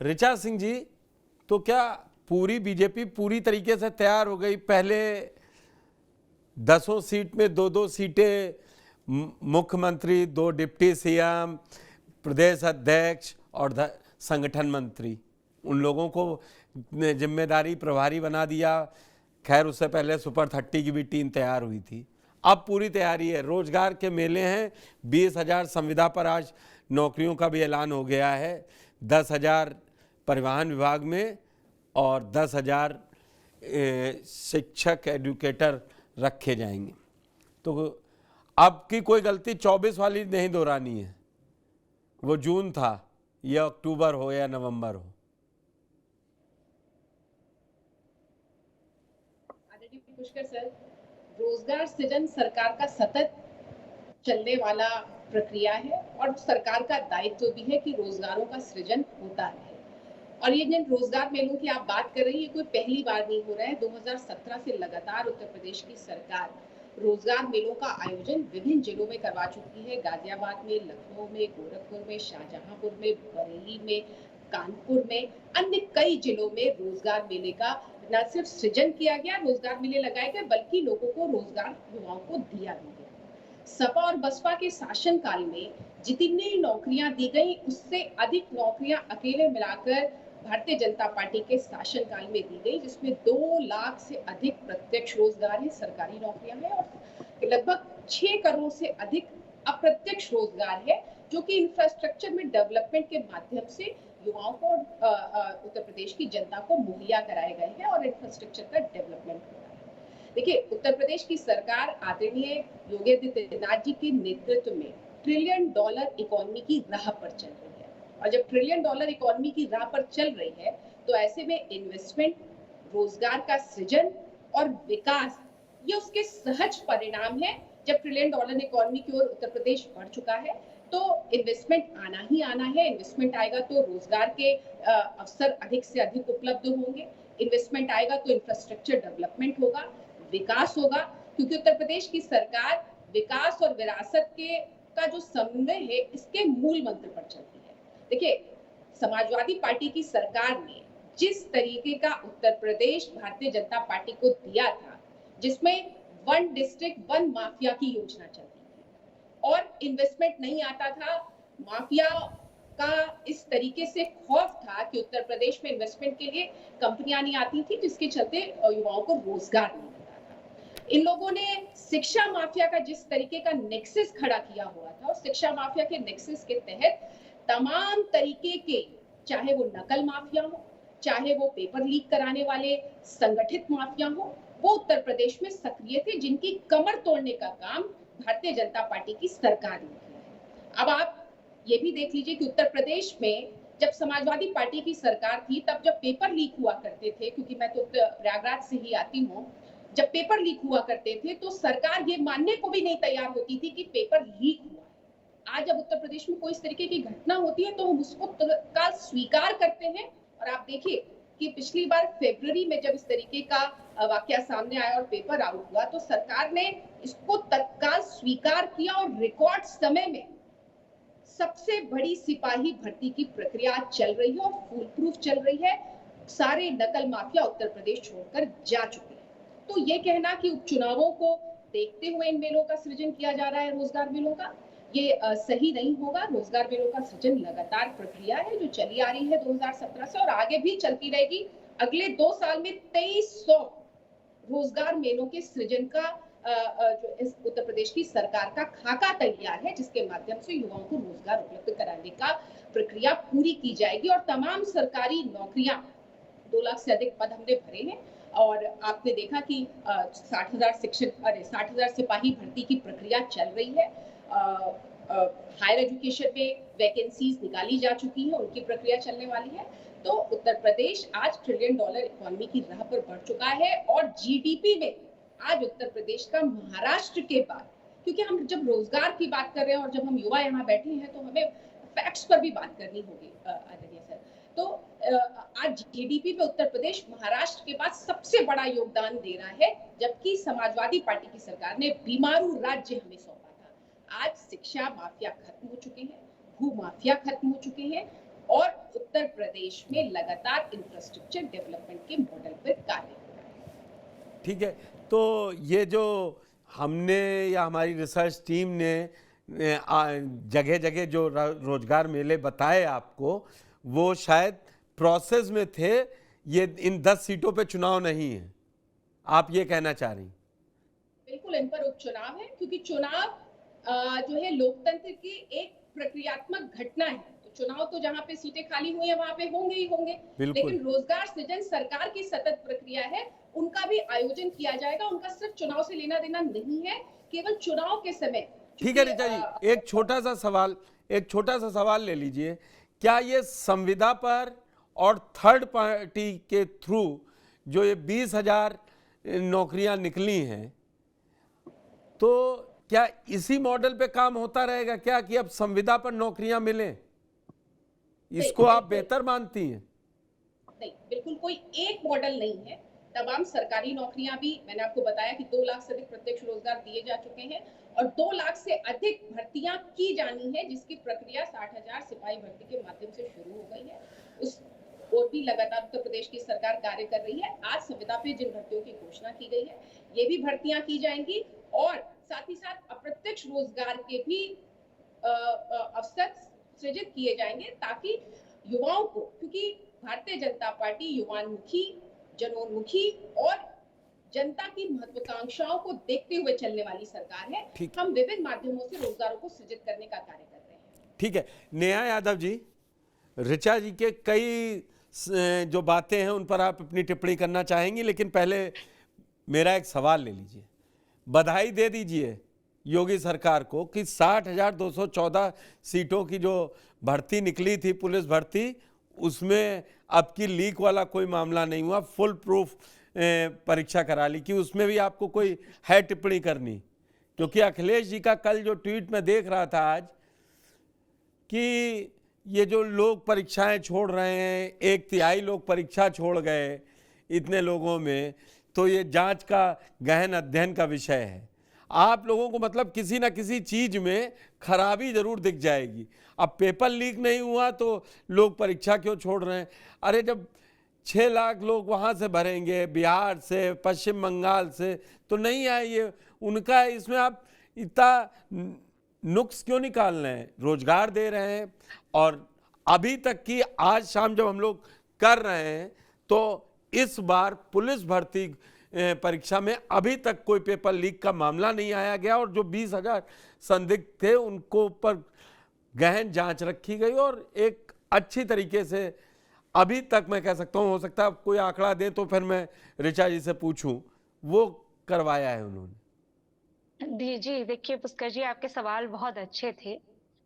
ऋचा सिंह जी, तो क्या पूरी बीजेपी पूरी तरीके से तैयार हो गई? पहले 10 सीट में 2-2 सीटें, मुख्यमंत्री, 2 डिप्टी सीएम, प्रदेश अध्यक्ष और संगठन मंत्री, उन लोगों को जिम्मेदारी प्रभारी बना दिया। खैर, उससे पहले सुपर 30 की भी टीम तैयार हुई थी। अब पूरी तैयारी है, रोजगार के मेले हैं। 20,000 संविदा पर आज नौकरियों का भी ऐलान हो गया है। 10,000 परिवहन विभाग में और 10,000 शिक्षक एडुकेटर रखे जाएंगे। तो अब की कोई गलती 24 वाली नहीं दोहरानी है। वो जून था, या अक्टूबर हो या नवंबर हो। पुष्कर सर, रोजगार सृजन सरकार का सतत चलने वाला प्रक्रिया है और सरकार का दायित्व भी है कि रोजगारों का सृजन होता है। और ये जिन रोजगार मेलों की आप बात कर रही है, कोई पहली बार नहीं हो रहा है। 2017 से लगातार उत्तर प्रदेश की सरकार रोजगार मेलों का आयोजन विभिन्न जिलों में करवा चुकी है। गाजियाबाद में, लखनऊ में, गोरखपुर में, शाहजहांपुर में, बरेली में, कानपुर में, अन्य कई जिलों में रोजगार मेले का न सिर्फ सृजन किया गया, रोजगार मेले लगाए गए, बल्कि लोगों को रोजगार, युवाओं को दिया भी गया। सपा और बसपा के शासनकाल में जितनी नौकरियां दी गई, उससे अधिक नौकरियां अकेले मिलाकर भारतीय जनता पार्टी के शासनकाल में दी गई, जिसमें 2 लाख से अधिक प्रत्यक्ष रोजगार है, सरकारी नौकरियां हैं, और लगभग 6 करोड़ से अधिक अप्रत्यक्ष रोजगार है, जो कि इंफ्रास्ट्रक्चर में डेवलपमेंट के माध्यम से युवाओं को, उत्तर प्रदेश की जनता को मुहैया कराए गए हैं और इंफ्रास्ट्रक्चर का डेवलपमेंट हो रहा है। देखिए, उत्तर प्रदेश की सरकार आदरणीय योगी आदित्यनाथ जी के नेतृत्व में $1 ट्रिलियन इकोनॉमी की राह पर चल रही है। और जब $1 ट्रिलियन इकोनॉमी की राह पर चल रही है, तो ऐसे में इन्वेस्टमेंट, रोजगार का सृजन और विकास, ये उसके सहज परिणाम है। जब $1 ट्रिलियन इकोनॉमी की ओर उत्तर प्रदेश बढ़ चुका है, तो इन्वेस्टमेंट आना ही आना है। इन्वेस्टमेंट आएगा तो रोजगार के अवसर अधिक से अधिक उपलब्ध होंगे। इन्वेस्टमेंट आएगा तो इंफ्रास्ट्रक्चर डेवलपमेंट होगा, विकास होगा, क्योंकि उत्तर प्रदेश की सरकार विकास और विरासत के का जो समन्वय है, इसके मूल मंत्र पर चलती है। देखिए, समाजवादी पार्टी की सरकार ने जिस तरीके का उत्तर प्रदेश भारतीय जनता पार्टी को दिया था, जिसमें 1 डिस्ट्रिक्ट 1 माफिया की योजना चलती थी और इन्वेस्टमेंट नहीं आता था, माफिया का इस तरीके से खौफ था कि उत्तर प्रदेश में इन्वेस्टमेंट के लिए कंपनियां नहीं आती थी, जिसके चलते युवाओं को रोजगार नहीं मिलता था। इन लोगों ने शिक्षा माफिया का जिस तरीके का नेक्सस खड़ा किया हुआ था, उस शिक्षा माफिया के नेक्सस के तहत तमाम तरीके के, चाहे वो नकल माफिया हो, चाहे वो पेपर लीक कराने वाले संगठित माफिया हो, वो उत्तर प्रदेश में सक्रिय थे, जिनकी कमर तोड़ने का काम भारतीय जनता पार्टी की सरकार ने किया है। अब आप ये भी देख लीजिए कि उत्तर प्रदेश में जब समाजवादी पार्टी की सरकार थी, तब जब पेपर लीक हुआ करते थे, क्योंकि मैं तो प्रयागराज से ही आती हूँ, जब पेपर लीक हुआ करते थे, तो सरकार ये मानने को भी नहीं तैयार होती थी कि पेपर लीक हुआ है। आज जब उत्तर प्रदेश में कोई इस तरीके की घटना होती है, तो हम उसको तत्काल स्वीकार करते हैं। और आप देखिए कि पिछली बार फरवरी में जब इस तरीके का वाकया सामने आया और पेपर आउट हुआ, तो सरकार ने इसको तत्काल स्वीकार किया और रिकॉर्ड समय में सबसे बड़ी सिपाही भर्ती की प्रक्रिया चल रही है और फुल प्रूफ चल रही है। सारे नकल माफिया उत्तर प्रदेश छोड़कर जा चुके हैं। तो ये कहना कि उपचुनावों को देखते हुए इन मेलों का सृजन किया जा रहा है, रोजगार मेलों का, ये सही नहीं होगा। रोजगार मेलों का सृजन लगातार प्रक्रिया है जो चली आ रही है 2017 से और आगे भी चलती रहेगी। अगले 2 साल में 2300 रोजगार मेलों के सृजन का जो इस उत्तर प्रदेश की सरकार का खाका तैयार है, जिसके माध्यम से युवाओं को रोजगार उपलब्ध कराने का प्रक्रिया पूरी की जाएगी। और तमाम सरकारी नौकरियां, 2 लाख से अधिक पद हमने भरे हैं और आपने देखा कि 60,000 सिपाही भर्ती की प्रक्रिया चल रही है। हायर एजुकेशन में वैकेंसीज निकाली जा चुकी है, उनकी प्रक्रिया चलने वाली है। तो उत्तर प्रदेश आज $1 ट्रिलियन इकोनॉमी की राह पर बढ़ चुका है और जीडीपी में आज उत्तर प्रदेश का महाराष्ट्र के बाद, क्योंकि हम जब रोजगार की बात कर रहे हैं और जब हम युवा यहाँ बैठे हैं, तो हमें फैक्ट्स पर भी बात करनी होगी आदरणीय सर। तो आज जीडीपी में उत्तर प्रदेश महाराष्ट्र के बाद सबसे बड़ा योगदान दे रहा है, जबकि समाजवादी पार्टी की सरकार ने बीमारू राज्य हमें सौंपा था। आज शिक्षा माफिया खत्म हो चुके हैं, भू माफिया खत्म हो चुके हैं और उत्तर प्रदेश में लगातार इंफ्रास्ट्रक्चर डेवलपमेंट के मॉडल पर कार्य हो रहा है। ठीक है, तो ये जो हमने या हमारी रिसर्च टीम ने जगह जगह जो रोजगार मेले बताए आपको, वो शायद प्रोसेस में थे, ये इन 10 सीटों पे चुनाव नहीं है, आप ये कहना चाह रही हैं? बिल्कुल इन पर उपचुनाव है, क्योंकि चुनाव जो है लोकतंत्र की एक प्रक्रियात्मक घटना है। तो चुनाव तो जहां पे सीटें खाली हुई हैं वहां पे होंगे ही होंगे, बिल्कुल। लेकिन रोजगार सृजन सरकार की सतत प्रक्रिया है, उनका भी आयोजन किया जाएगा। उनका सिर्फ चुनाव से लेना देना नहीं है, केवल चुनाव के समय। ठीक है ऋचा जी, एक छोटा सा सवाल ले लीजिए। क्या ये संविदा पर और थर्ड पार्टी के थ्रू जो ये 20,000 नौकरियां निकली हैं, तो क्या इसी मॉडल पे काम होता रहेगा क्या, कि अब संविदा पर नौकरियां मिलें? इसको आप बेहतर मानती हैं? नहीं, बिल्कुल कोई एक मॉडल नहीं है। तमाम सरकारी नौकरियां भी, मैंने आपको बताया कि 2 लाख से अधिक प्रत्यक्ष रोजगार दिए जा चुके हैं और 2 लाख से अधिक भर्तियां की जानी है, जिसकी प्रक्रिया 60,000 सिपाही भर्ती के माध्यम से शुरू हो गई है। उस और भी लगातार उत्तर प्रदेश की सरकार कार्य कर रही है। आज संविदा पे जिन भर्तियों की घोषणा की गई है, ये भी भर्तियां की जाएंगी और साथ ही साथ अप्रत्यक्ष रोजगार के भी अवसर सृजित किए जाएंगे, ताकि युवाओं को, क्योंकि भारतीय जनता पार्टी युवान्मुखी, जनोन्मुखी और जनता की महत्वाकांक्षाओं को देखते हुए चलने वाली सरकार है। हम विभिन्न माध्यमों से रोजगारों को सृजित करने का कार्य कर रहे हैं। ठीक है, नेहा यादव जी, ऋचा जी के कई जो बातें हैं उन पर आप अपनी टिप्पणी करना चाहेंगी, लेकिन पहले मेरा एक सवाल ले लीजिए। बधाई दे दीजिए योगी सरकार को कि 60,214 सीटों की जो भर्ती निकली थी, पुलिस भर्ती, उसमें अब की लीक वाला कोई मामला नहीं हुआ, फुल प्रूफ परीक्षा करा ली। कि उसमें भी आपको कोई है टिप्पणी करनी? क्योंकि अखिलेश जी का कल जो ट्वीट में देख रहा था आज, कि ये जो लोग परीक्षाएं छोड़ रहे हैं, 1/3 लोग परीक्षा छोड़ गए इतने लोगों में, तो ये जांच का गहन अध्ययन का विषय है। आप लोगों को मतलब किसी ना किसी चीज में खराबी जरूर दिख जाएगी। अब पेपर लीक नहीं हुआ तो लोग परीक्षा क्यों छोड़ रहे हैं? अरे जब 6 लाख लोग वहां से भरेंगे, बिहार से, पश्चिम बंगाल से, तो नहीं आए ये उनका, इसमें आप इतना नुक्स क्यों निकाल रहे हैं? रोजगार दे रहे हैं। और अभी तक की आज शाम जब हम लोग कर रहे हैं, तो इस बार पुलिस भर्ती परीक्षा में अभी तक कोई पेपर लीक का मामला नहीं आया गया, और जो 20,000 संदिग्ध थे उनको ऊपर गहन जांच रखी गई और एक अच्छी तरीके से अभी तक, मैं कह सकता हूं, हो सकता है कोई आंकड़ा दे तो फिर मैं ऋचा जी से पूछूं, वो करवाया है उन्होंने। जी देखिए पुष्कर जी, आपके सवाल बहुत अच्छे थे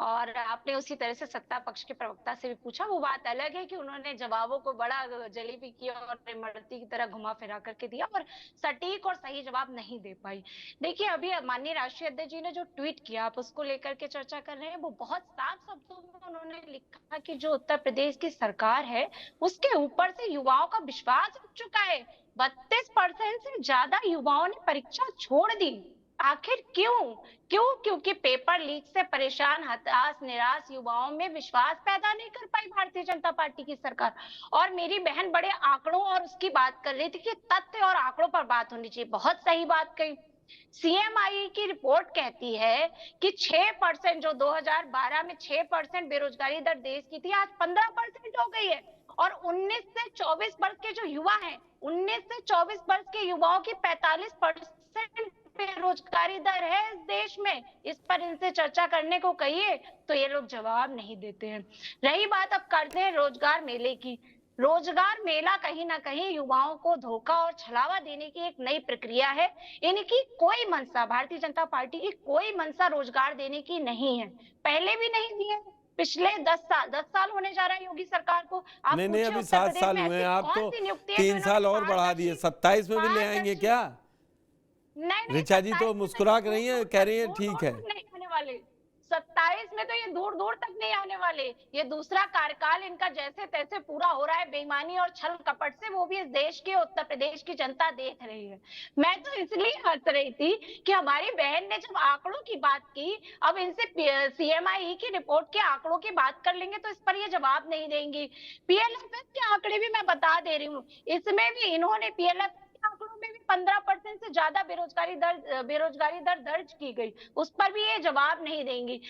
और आपने उसी तरह से सत्ता पक्ष के प्रवक्ता से भी पूछा। वो बात अलग है कि उन्होंने जवाबों को बड़ा जलेबी किया और इमरती की तरह घुमा फिरा करके दिया और सटीक और सही जवाब नहीं दे पाई। देखिए अभी माननीय राष्ट्रीय अध्यक्ष जी ने जो ट्वीट किया, आप उसको लेकर के चर्चा कर रहे हैं, वो बहुत साफ शब्दों में उन्होंने लिखा कि जो उत्तर प्रदेश की सरकार है उसके ऊपर से युवाओं का विश्वास उठ चुका है। 32% से ज्यादा युवाओं ने परीक्षा छोड़ दी। आखिर क्यों? क्योंकि पेपर लीक से परेशान, हताश, निराश युवाओं में विश्वास पैदा नहीं कर पाई भारतीय जनता पार्टी की सरकार। और मेरी बहन बड़े आंकड़ों और उसकी बात कर रही थी कि तथ्य और आंकड़ों पर बात होनी चाहिए। बहुत सही बात कही। सीएमआई की रिपोर्ट कहती है कि 6%, जो 2012 में 6% बेरोजगारी दर देश की थी, आज 15% हो गई है। और 19 से 24 वर्ष के जो युवा हैं, 19 से 24 वर्ष के युवाओं की 45% बेरोजगारी दर है इस देश में। इस पर इनसे चर्चा करने को कहिए तो ये लोग जवाब नहीं देते हैं। रही बात, अब करते हैं रोजगार मेले की। रोजगार मेला कहीं ना कहीं युवाओं को धोखा और छलावा देने की एक नई प्रक्रिया है। इनकी कोई मंशा, भारतीय जनता पार्टी की कोई मंशा रोजगार देने की नहीं है, पहले भी नहीं दिए। पिछले 10 साल होने जा रहा है योगी सरकार को। आप नहीं, अभी 7 साल हुए हैं, आप तो 3 साल और बढ़ा दिए, 27 में भी ले आएंगे क्या? नहीं, ऋचा जी तो मुस्कुरा कर रही है, कह रही है ठीक है। नहीं आने वाले 27 में तो ये दूर दूर तक नहीं आने वाले। ये दूसरा कार्यकाल इनका जैसे तैसे पूरा हो रहा है बेईमानी और छल कपट से, वो भी इस देश के उत्तर प्रदेश की जनता देख रही है। मैं तो इसलिए हंस रही थी कि हमारी बहन ने जब आंकड़ों की बात की, अब इनसे सीएमआई की रिपोर्ट के आंकड़ों की बात कर लेंगे तो इस पर ये जवाब नहीं देंगी। पीएलएफएस के आंकड़े भी मैं बता दे रही हूँ, इसमें भी इन्होंने पीएलएफ आंकड़ों में भी 15% से ज्यादा बेरोजगारी दर दर्ज की गई, उस पर भी ये जवाब नहीं देंगी।